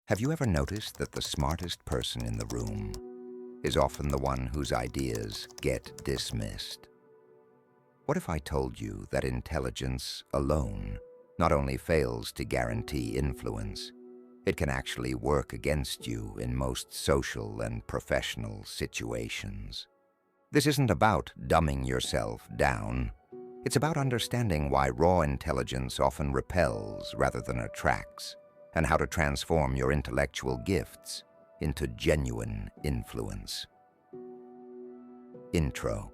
Have you ever noticed that the smartest person in the room is often the one whose ideas get dismissed? What if I told you that intelligence alone not only fails to guarantee influence, it can actually work against you in most social and professional situations? This isn't about dumbing yourself down. It's about understanding why raw intelligence often repels rather than attracts, and how to transform your intellectual gifts into genuine influence. Intro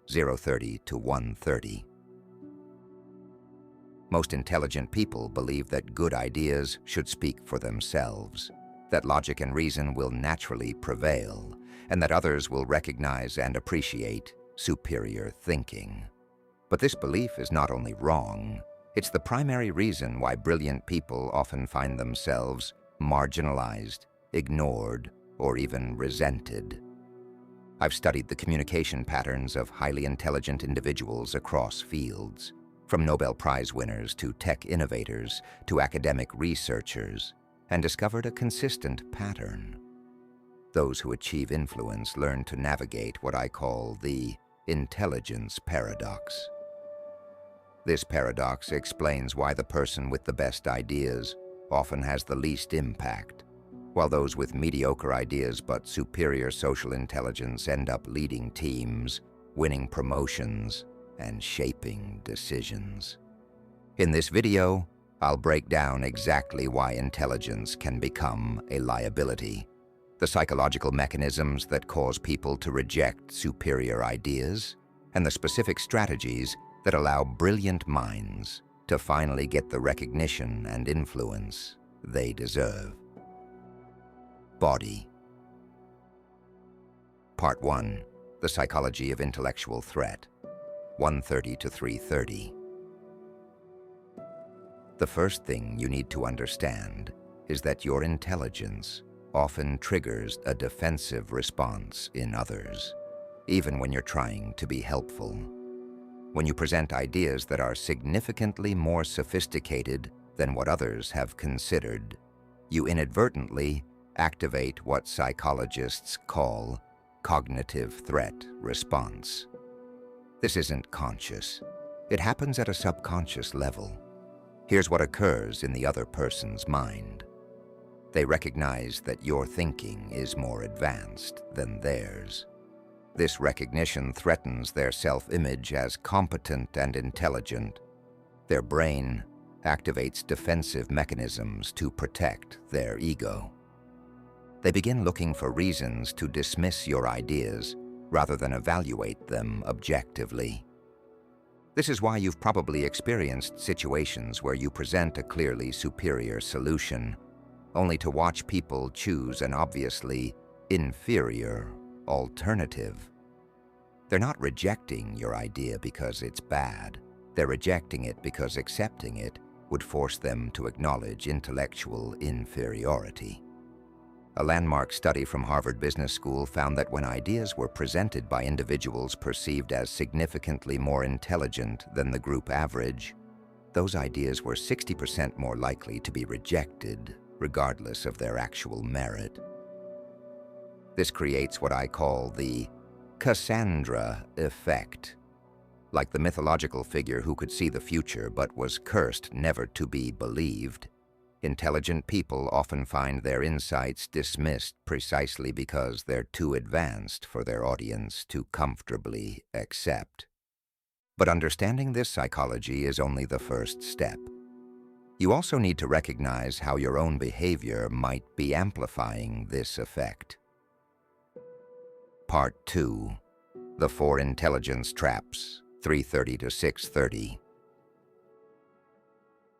030 to 130. Most intelligent people believe that good ideas should speak for themselves, that logic and reason will naturally prevail, and that others will recognize and appreciate superior thinking. But this belief is not only wrong, it's the primary reason why brilliant people often find themselves marginalized, ignored, or even resented. I've studied the communication patterns of highly intelligent individuals across fields, from Nobel Prize winners to tech innovators to academic researchers, and discovered a consistent pattern. Those who achieve influence learn to navigate what I call the intelligence paradox. This paradox explains why the person with the best ideas often has the least impact, while those with mediocre ideas but superior social intelligence end up leading teams, winning promotions, and shaping decisions. In this video, I'll break down exactly why intelligence can become a liability, the psychological mechanisms that cause people to reject superior ideas, and the specific strategies that allow brilliant minds to finally get the recognition and influence they deserve. Body. Part 1. The Psychology of Intellectual Threat. 130 to 330. The first thing you need to understand is that your intelligence often triggers a defensive response in others, even when you're trying to be helpful. When you present ideas that are significantly more sophisticated than what others have considered, you inadvertently activate what psychologists call cognitive threat response. This isn't conscious. It happens at a subconscious level. Here's what occurs in the other person's mind. They recognize that your thinking is more advanced than theirs. This recognition threatens their self-image as competent and intelligent. Their brain activates defensive mechanisms to protect their ego. They begin looking for reasons to dismiss your ideas rather than evaluate them objectively. This is why you've probably experienced situations where you present a clearly superior solution, only to watch people choose an obviously inferior alternative. They're not rejecting your idea because it's bad. They're rejecting it because accepting it would force them to acknowledge intellectual inferiority. A landmark study from Harvard Business School found that when ideas were presented by individuals perceived as significantly more intelligent than the group average, those ideas were 60% more likely to be rejected, regardless of their actual merit. This creates what I call the Cassandra Effect. Like the mythological figure who could see the future but was cursed never to be believed, intelligent people often find their insights dismissed precisely because they're too advanced for their audience to comfortably accept. But understanding this psychology is only the first step. You also need to recognize how your own behavior might be amplifying this effect. Part 2. The 4 Intelligence Traps, 330 to 630.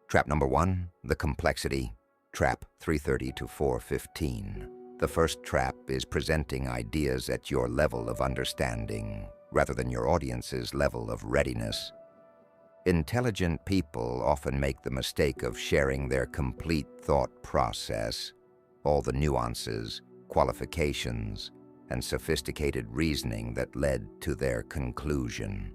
Trap number 1, the complexity. Trap 330 to 415. The first trap is presenting ideas at your level of understanding, rather than your audience's level of readiness. Intelligent people often make the mistake of sharing their complete thought process, all the nuances, qualifications, and sophisticated reasoning that led to their conclusion.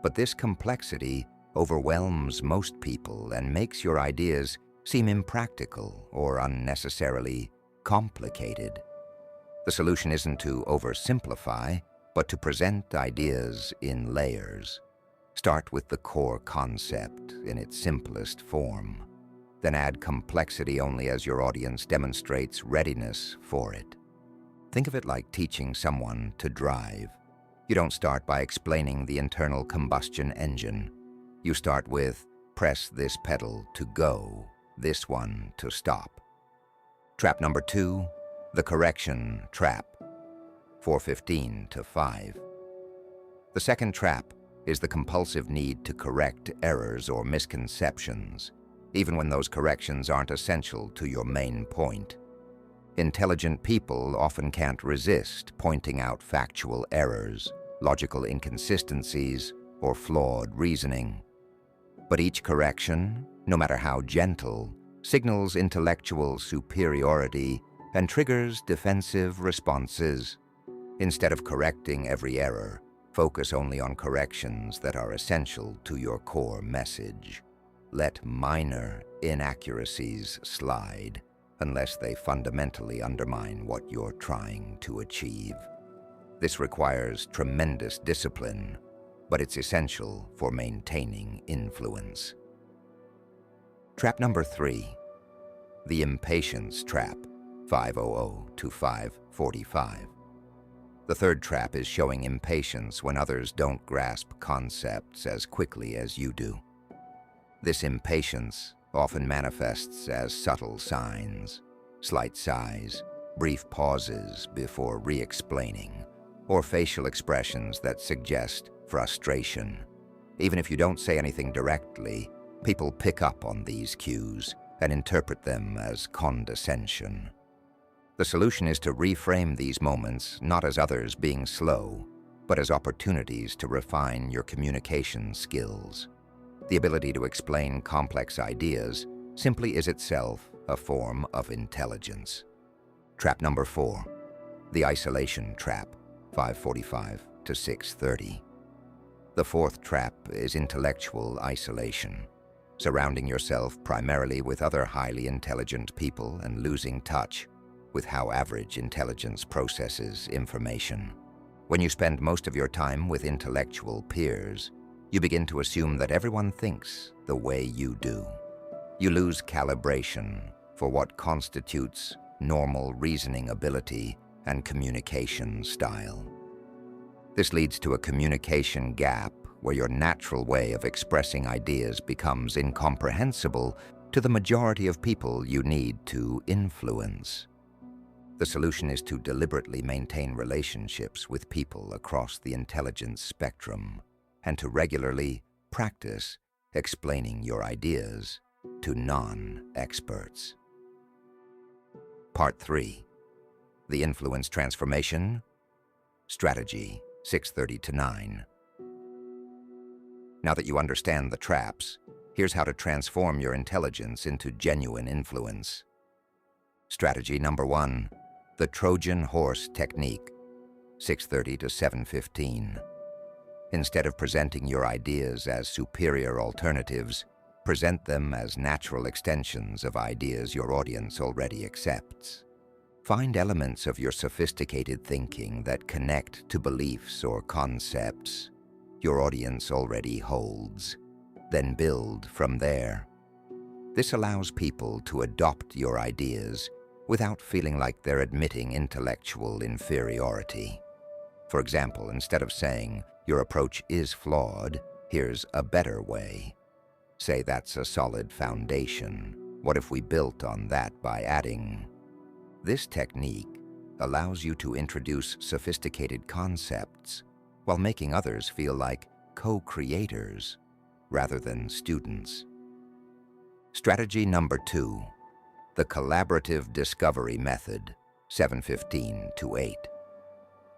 But this complexity overwhelms most people and makes your ideas seem impractical or unnecessarily complicated. The solution isn't to oversimplify, but to present ideas in layers. Start with the core concept in its simplest form, then add complexity only as your audience demonstrates readiness for it. Think of it like teaching someone to drive. You don't start by explaining the internal combustion engine. You start with, press this pedal to go, this one to stop. Trap number 2, the correction trap, 4:15 to 5. The second trap is the compulsive need to correct errors or misconceptions, even when those corrections aren't essential to your main point. Intelligent people often can't resist pointing out factual errors, logical inconsistencies, or flawed reasoning. But each correction, no matter how gentle, signals intellectual superiority and triggers defensive responses. Instead of correcting every error, focus only on corrections that are essential to your core message. Let minor inaccuracies slide unless they fundamentally undermine what you're trying to achieve. This requires tremendous discipline, but it's essential for maintaining influence. Trap number 3, the impatience trap, 5:00 to 5:45. The third trap is showing impatience when others don't grasp concepts as quickly as you do. This impatience often manifests as subtle signs, slight sighs, brief pauses before re-explaining, or facial expressions that suggest frustration. Even if you don't say anything directly, people pick up on these cues and interpret them as condescension. The solution is to reframe these moments not as others being slow, but as opportunities to refine your communication skills. The ability to explain complex ideas simply is itself a form of intelligence. Trap number 4, the isolation trap, 5:45 to 6:30. The fourth trap is intellectual isolation, surrounding yourself primarily with other highly intelligent people and losing touch with how average intelligence processes information. When you spend most of your time with intellectual peers, you begin to assume that everyone thinks the way you do. You lose calibration for what constitutes normal reasoning ability and communication style. This leads to a communication gap where your natural way of expressing ideas becomes incomprehensible to the majority of people you need to influence. The solution is to deliberately maintain relationships with people across the intelligence spectrum and to regularly practice explaining your ideas to non-experts. Part 3, the influence transformation strategy, 6:30 to 9. Now that you understand the traps, here's how to transform your intelligence into genuine influence. Strategy number 1, the Trojan horse technique, 6:30 to 7:15. Instead of presenting your ideas as superior alternatives, present them as natural extensions of ideas your audience already accepts. Find elements of your sophisticated thinking that connect to beliefs or concepts your audience already holds, then build from there. This allows people to adopt your ideas without feeling like they're admitting intellectual inferiority. For example, instead of saying, "Your approach is flawed, here's a better way," say, "That's a solid foundation. What if we built on that by adding?" This technique allows you to introduce sophisticated concepts while making others feel like co-creators rather than students. Strategy number 2, the collaborative discovery method, 7:15 to 8.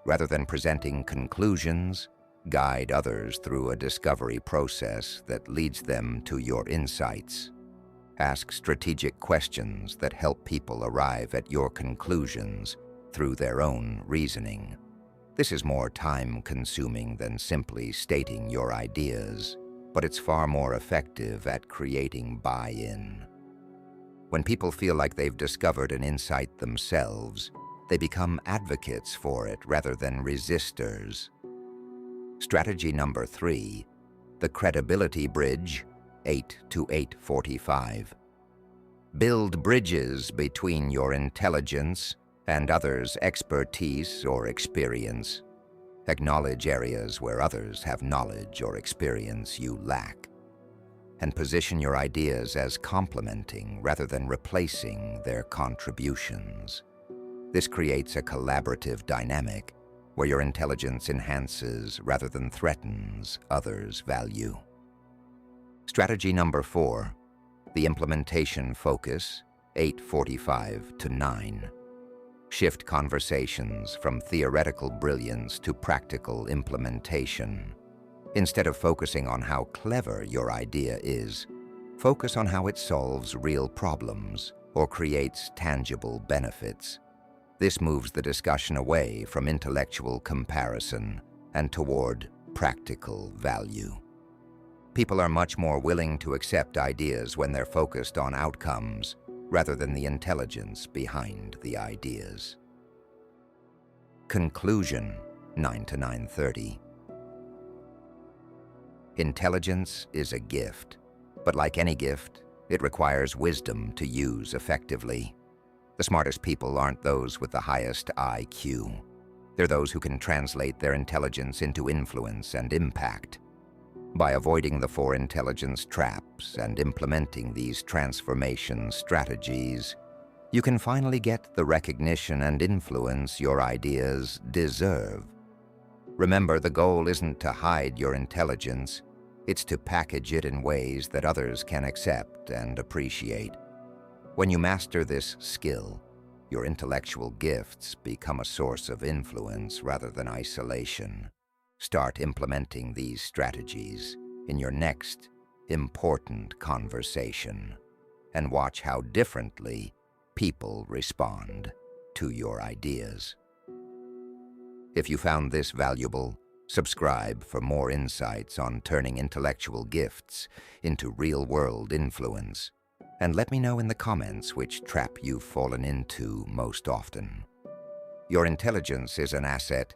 Rather than presenting conclusions, guide others through a discovery process that leads them to your insights. Ask strategic questions that help people arrive at your conclusions through their own reasoning. This is more time-consuming than simply stating your ideas, but it's far more effective at creating buy-in. When people feel like they've discovered an insight themselves, they become advocates for it rather than resistors. Strategy number 3, the credibility bridge, 8 to 8:45. Build bridges between your intelligence and others' expertise or experience. Acknowledge areas where others have knowledge or experience you lack, and position your ideas as complementing rather than replacing their contributions. This creates a collaborative dynamic where your intelligence enhances rather than threatens others' value. Strategy number 4, the implementation focus, 8:45 to 9. Shift conversations from theoretical brilliance to practical implementation. Instead of focusing on how clever your idea is, focus on how it solves real problems or creates tangible benefits. This moves the discussion away from intellectual comparison and toward practical value. People are much more willing to accept ideas when they're focused on outcomes rather than the intelligence behind the ideas. Conclusion, 9 to 9:30. Intelligence is a gift, but like any gift, it requires wisdom to use effectively. The smartest people aren't those with the highest IQ. They're those who can translate their intelligence into influence and impact. By avoiding the 4 intelligence traps and implementing these transformation strategies, you can finally get the recognition and influence your ideas deserve. Remember, the goal isn't to hide your intelligence, it's to package it in ways that others can accept and appreciate. When you master this skill, your intellectual gifts become a source of influence rather than isolation. Start implementing these strategies in your next important conversation and watch how differently people respond to your ideas. If you found this valuable, subscribe for more insights on turning intellectual gifts into real-world influence, and let me know in the comments which trap you've fallen into most often. Your intelligence is an asset.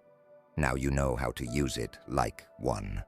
Now you know how to use it like one.